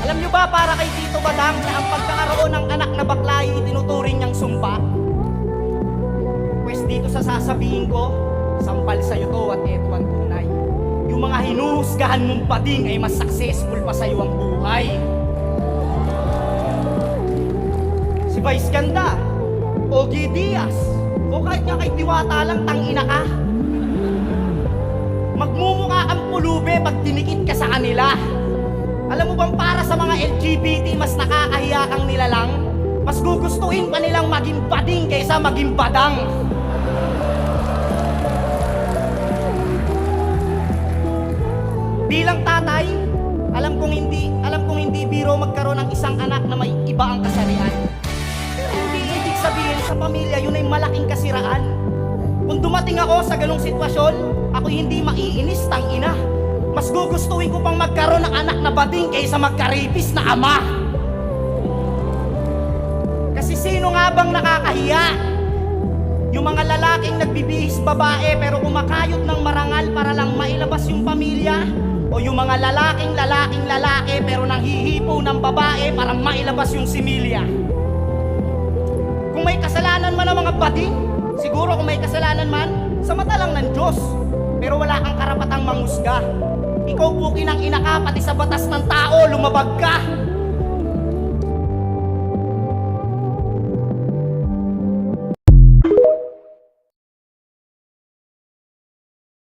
Alam nyo ba para kay Tito Badang na ang pagkakaroon ng anak na bakla ay itinuturing niyang sumpa? Pwes dito sa sasabihin ko, sampal sa'yo to at eto ang tunay. Yung mga hinuhusgahan mong bading ay mas successful pa sa'yo ang buhay. Si Vice Ganda, Ogie Diaz, o kahit nga kay Diwata lang tangina ka. Magmumukha kang pulube pag dinikit ka sa kanila. Alam mo bang para sa mga LGBT mas nakakahiya kang nilalang? Mas gugustuhin pa nilang maging bading kaysa maging badang. Bilang tatay, alam kong hindi biro magkaroon ng isang anak na may iba ang kasarian. Pero hindi ibig sabihin sa pamilya yun ay malaking kasiraan. Kung dumating ako sa ganong sitwasyon, ako hindi maiinis tang ina. Mas gugustuhin ko pang magkaroon ng anak na bading kaysa magkaripis na ama. Kasi sino nga bang nakakahiya? Yung mga lalaking nagbibihis babae pero kumakayod ng marangal para lang mailabas yung pamilya? O yung mga lalaking lalaki pero nanghihipo ng babae para mailabas yung similya? Kung may kasalanan man ang mga bading, siguro kung may kasalanan man, sa mata lang ng Diyos. Pero wala kang karapatang mangusga. Ikaw bukin ang ina ka, pati sa batas ng tao, lumabag ka.